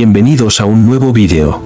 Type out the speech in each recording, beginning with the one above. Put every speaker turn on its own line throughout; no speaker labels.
Bienvenidos a un nuevo vídeo.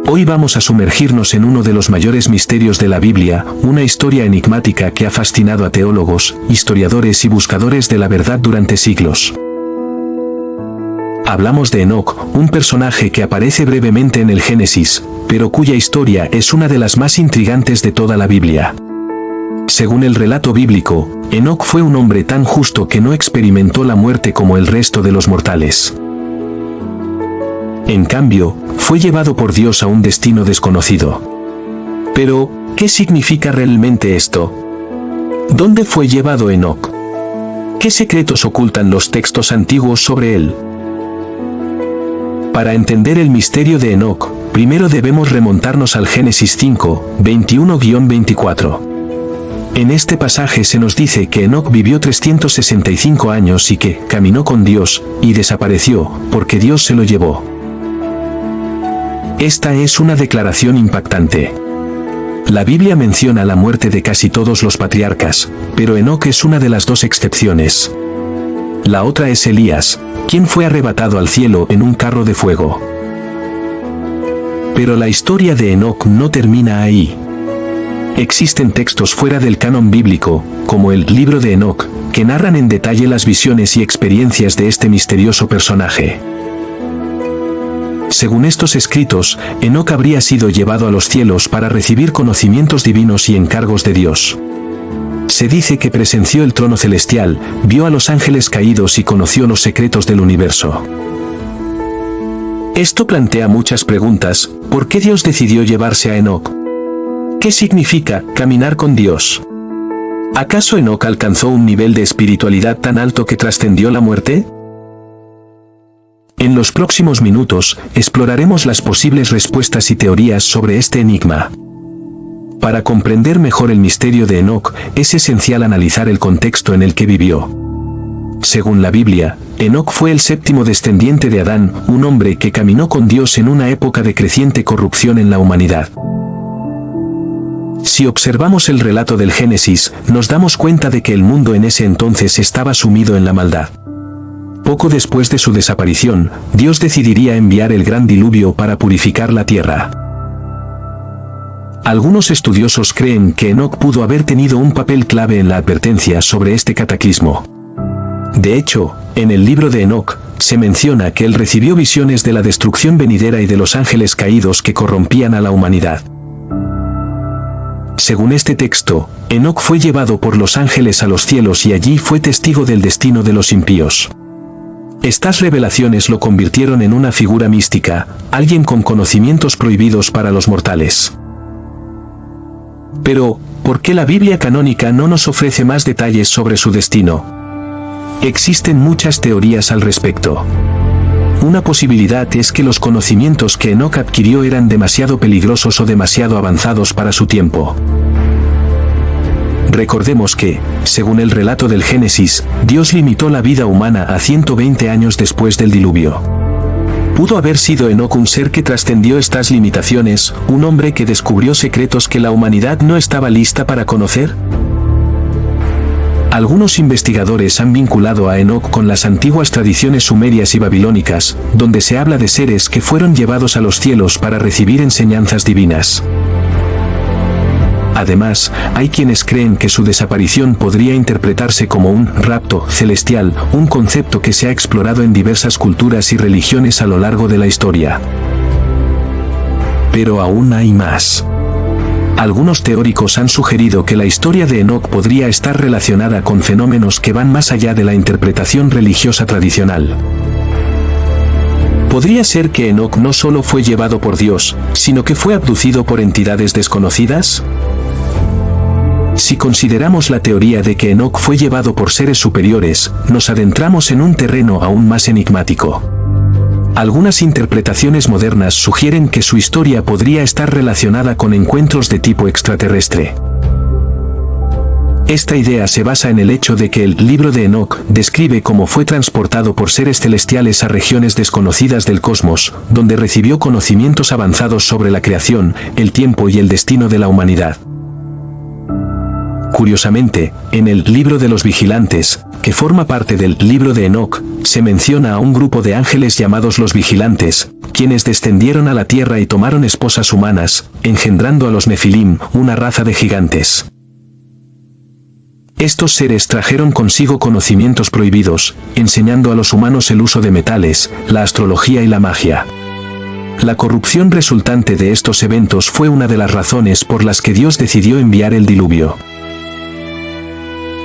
Hoy vamos a sumergirnos en uno de los mayores misterios de la Biblia, una historia enigmática que ha fascinado a teólogos, historiadores y buscadores de la verdad durante siglos. Hablamos de Enoc, un personaje que aparece brevemente en el Génesis, pero cuya historia es una de las más intrigantes de toda la Biblia. Según el relato bíblico, Enoc fue un hombre tan justo que no experimentó la muerte como el resto de los mortales. En cambio, fue llevado por Dios a un destino desconocido. Pero, ¿qué significa realmente esto? ¿Dónde fue llevado Enoc? ¿Qué secretos ocultan los textos antiguos sobre él? Para entender el misterio de Enoc, primero debemos remontarnos al Génesis 5, 21-24. En este pasaje se nos dice que Enoc vivió 365 años y que caminó con Dios, y desapareció, porque Dios se lo llevó. Esta es una declaración impactante. La Biblia menciona la muerte de casi todos los patriarcas, pero Enoc es una de las dos excepciones. La otra es Elías, quien fue arrebatado al cielo en un carro de fuego. Pero la historia de Enoc no termina ahí. Existen textos fuera del canon bíblico, como el Libro de Enoc, que narran en detalle las visiones y experiencias de este misterioso personaje. Según estos escritos, Enoc habría sido llevado a los cielos para recibir conocimientos divinos y encargos de Dios. Se dice que presenció el trono celestial, vio a los ángeles caídos y conoció los secretos del universo. Esto plantea muchas preguntas. ¿Por qué Dios decidió llevarse a Enoc? ¿Qué significa caminar con Dios? ¿Acaso Enoc alcanzó un nivel de espiritualidad tan alto que trascendió la muerte? En los próximos minutos, exploraremos las posibles respuestas y teorías sobre este enigma. Para comprender mejor el misterio de Enoc, es esencial analizar el contexto en el que vivió. Según la Biblia, Enoc fue el séptimo descendiente de Adán, un hombre que caminó con Dios en una época de creciente corrupción en la humanidad. Si observamos el relato del Génesis, nos damos cuenta de que el mundo en ese entonces estaba sumido en la maldad. Poco después de su desaparición, Dios decidiría enviar el gran diluvio para purificar la tierra. Algunos estudiosos creen que Enoc pudo haber tenido un papel clave en la advertencia sobre este cataclismo. De hecho, en el libro de Enoc, se menciona que él recibió visiones de la destrucción venidera y de los ángeles caídos que corrompían a la humanidad. Según este texto, Enoc fue llevado por los ángeles a los cielos y allí fue testigo del destino de los impíos. Estas revelaciones lo convirtieron en una figura mística, alguien con conocimientos prohibidos para los mortales. Pero, ¿por qué la Biblia canónica no nos ofrece más detalles sobre su destino? Existen muchas teorías al respecto. Una posibilidad es que los conocimientos que Enoc adquirió eran demasiado peligrosos o demasiado avanzados para su tiempo. Recordemos que, según el relato del Génesis, Dios limitó la vida humana a 120 años después del diluvio. ¿Pudo haber sido Enoc un ser que trascendió estas limitaciones, un hombre que descubrió secretos que la humanidad no estaba lista para conocer? Algunos investigadores han vinculado a Enoc con las antiguas tradiciones sumerias y babilónicas, donde se habla de seres que fueron llevados a los cielos para recibir enseñanzas divinas. Además, hay quienes creen que su desaparición podría interpretarse como un rapto celestial, un concepto que se ha explorado en diversas culturas y religiones a lo largo de la historia. Pero aún hay más. Algunos teóricos han sugerido que la historia de Enoc podría estar relacionada con fenómenos que van más allá de la interpretación religiosa tradicional. ¿Podría ser que Enoc no solo fue llevado por Dios, sino que fue abducido por entidades desconocidas? Si consideramos la teoría de que Enoc fue llevado por seres superiores, nos adentramos en un terreno aún más enigmático. Algunas interpretaciones modernas sugieren que su historia podría estar relacionada con encuentros de tipo extraterrestre. Esta idea se basa en el hecho de que el Libro de Enoc describe cómo fue transportado por seres celestiales a regiones desconocidas del cosmos, donde recibió conocimientos avanzados sobre la creación, el tiempo y el destino de la humanidad. Curiosamente, en el Libro de los Vigilantes, que forma parte del Libro de Enoc, se menciona a un grupo de ángeles llamados los Vigilantes, quienes descendieron a la tierra y tomaron esposas humanas, engendrando a los Nefilim, una raza de gigantes. Estos seres trajeron consigo conocimientos prohibidos, enseñando a los humanos el uso de metales, la astrología y la magia. La corrupción resultante de estos eventos fue una de las razones por las que Dios decidió enviar el diluvio.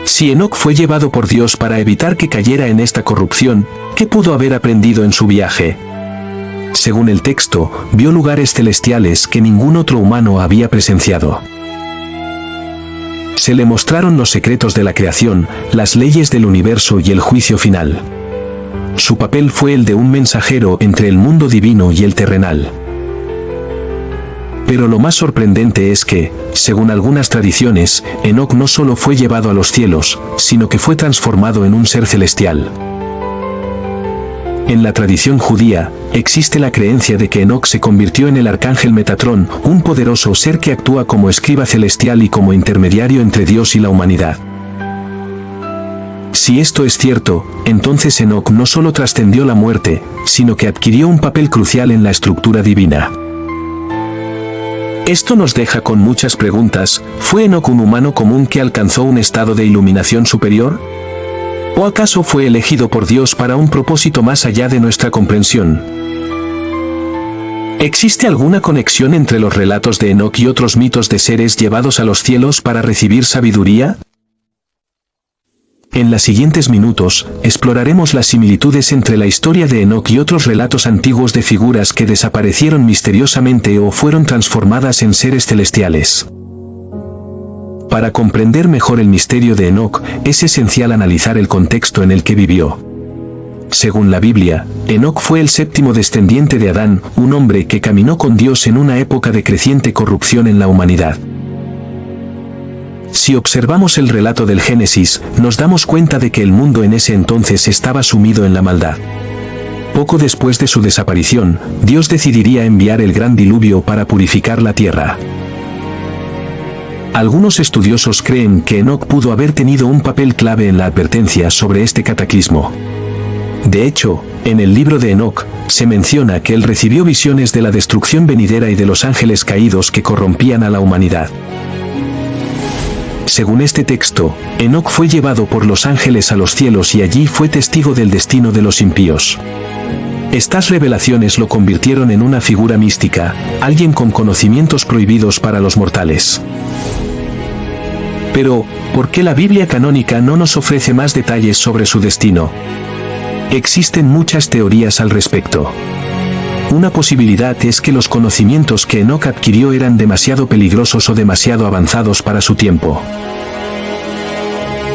Si Enoc fue llevado por Dios para evitar que cayera en esta corrupción, ¿qué pudo haber aprendido en su viaje? Según el texto, vio lugares celestiales que ningún otro humano había presenciado. Se le mostraron los secretos de la creación, las leyes del universo y el juicio final. Su papel fue el de un mensajero entre el mundo divino y el terrenal. Pero lo más sorprendente es que, según algunas tradiciones, Enoc no solo fue llevado a los cielos, sino que fue transformado en un ser celestial. En la tradición judía, existe la creencia de que Enoc se convirtió en el arcángel Metatrón, un poderoso ser que actúa como escriba celestial y como intermediario entre Dios y la humanidad. Si esto es cierto, entonces Enoc no solo trascendió la muerte, sino que adquirió un papel crucial en la estructura divina. Esto nos deja con muchas preguntas. ¿Fue Enoc un humano común que alcanzó un estado de iluminación superior? ¿O acaso fue elegido por Dios para un propósito más allá de nuestra comprensión? ¿Existe alguna conexión entre los relatos de Enoc y otros mitos de seres llevados a los cielos para recibir sabiduría? En los siguientes minutos, exploraremos las similitudes entre la historia de Enoc y otros relatos antiguos de figuras que desaparecieron misteriosamente o fueron transformadas en seres celestiales. Para comprender mejor el misterio de Enoc, es esencial analizar el contexto en el que vivió. Según la Biblia, Enoc fue el séptimo descendiente de Adán, un hombre que caminó con Dios en una época de creciente corrupción en la humanidad. Si observamos el relato del Génesis, nos damos cuenta de que el mundo en ese entonces estaba sumido en la maldad. Poco después de su desaparición, Dios decidiría enviar el gran diluvio para purificar la tierra. Algunos estudiosos creen que Enoc pudo haber tenido un papel clave en la advertencia sobre este cataclismo. De hecho, en el libro de Enoc, se menciona que él recibió visiones de la destrucción venidera y de los ángeles caídos que corrompían a la humanidad. Según este texto, Enoc fue llevado por los ángeles a los cielos y allí fue testigo del destino de los impíos. Estas revelaciones lo convirtieron en una figura mística, alguien con conocimientos prohibidos para los mortales. Pero, ¿por qué la Biblia canónica no nos ofrece más detalles sobre su destino? Existen muchas teorías al respecto. Una posibilidad es que los conocimientos que Enoc adquirió eran demasiado peligrosos o demasiado avanzados para su tiempo.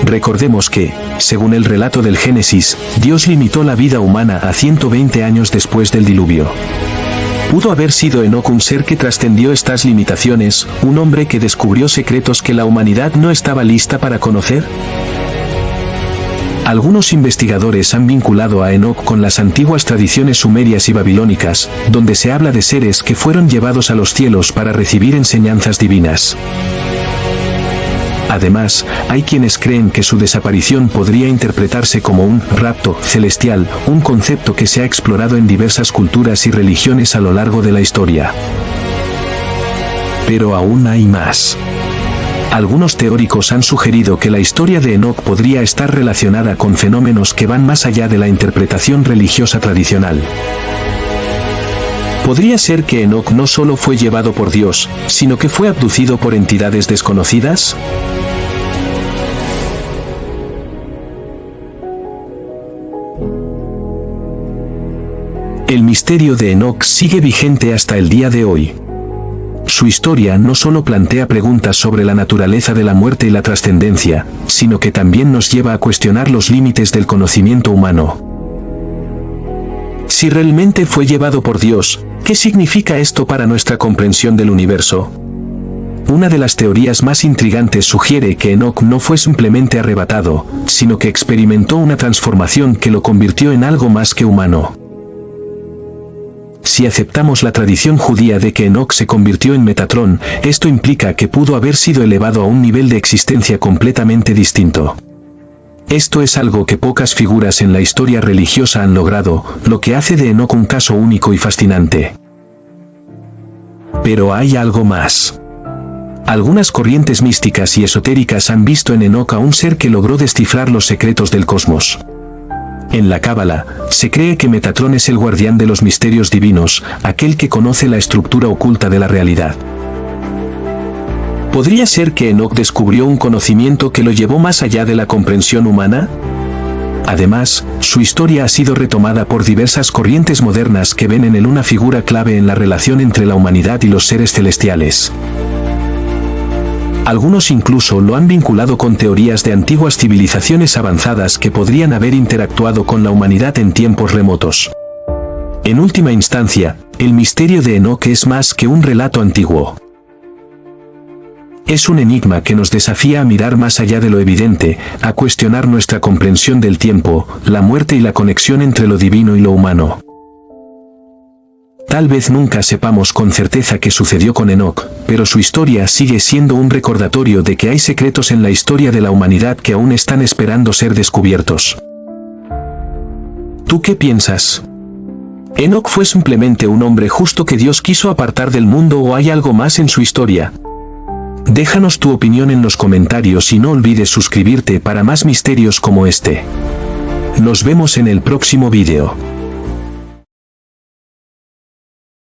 Recordemos que, según el relato del Génesis, Dios limitó la vida humana a 120 años después del diluvio. ¿Pudo haber sido Enoc un ser que trascendió estas limitaciones, un hombre que descubrió secretos que la humanidad no estaba lista para conocer? Algunos investigadores han vinculado a Enoc con las antiguas tradiciones sumerias y babilónicas, donde se habla de seres que fueron llevados a los cielos para recibir enseñanzas divinas. Además, hay quienes creen que su desaparición podría interpretarse como un rapto celestial, un concepto que se ha explorado en diversas culturas y religiones a lo largo de la historia. Pero aún hay más. Algunos teóricos han sugerido que la historia de Enoc podría estar relacionada con fenómenos que van más allá de la interpretación religiosa tradicional. ¿Podría ser que Enoc no solo fue llevado por Dios, sino que fue abducido por entidades desconocidas? El misterio de Enoc sigue vigente hasta el día de hoy. Su historia no solo plantea preguntas sobre la naturaleza de la muerte y la trascendencia, sino que también nos lleva a cuestionar los límites del conocimiento humano. Si realmente fue llevado por Dios, ¿qué significa esto para nuestra comprensión del universo? Una de las teorías más intrigantes sugiere que Enoc no fue simplemente arrebatado, sino que experimentó una transformación que lo convirtió en algo más que humano. Si aceptamos la tradición judía de que Enoc se convirtió en Metatrón, esto implica que pudo haber sido elevado a un nivel de existencia completamente distinto. Esto es algo que pocas figuras en la historia religiosa han logrado, lo que hace de Enoc un caso único y fascinante. Pero hay algo más. Algunas corrientes místicas y esotéricas han visto en Enoc a un ser que logró descifrar los secretos del cosmos. En la Cábala, se cree que Metatrón es el guardián de los misterios divinos, aquel que conoce la estructura oculta de la realidad. ¿Podría ser que Enoc descubrió un conocimiento que lo llevó más allá de la comprensión humana? Además, su historia ha sido retomada por diversas corrientes modernas que ven en él una figura clave en la relación entre la humanidad y los seres celestiales. Algunos incluso lo han vinculado con teorías de antiguas civilizaciones avanzadas que podrían haber interactuado con la humanidad en tiempos remotos. En última instancia, el misterio de Enoc es más que un relato antiguo. Es un enigma que nos desafía a mirar más allá de lo evidente, a cuestionar nuestra comprensión del tiempo, la muerte y la conexión entre lo divino y lo humano. Tal vez nunca sepamos con certeza qué sucedió con Enoc, pero su historia sigue siendo un recordatorio de que hay secretos en la historia de la humanidad que aún están esperando ser descubiertos. ¿Tú qué piensas? ¿Enoc fue simplemente un hombre justo que Dios quiso apartar del mundo o hay algo más en su historia? Déjanos tu opinión en los comentarios y no olvides suscribirte para más misterios como este. Nos vemos en el próximo vídeo.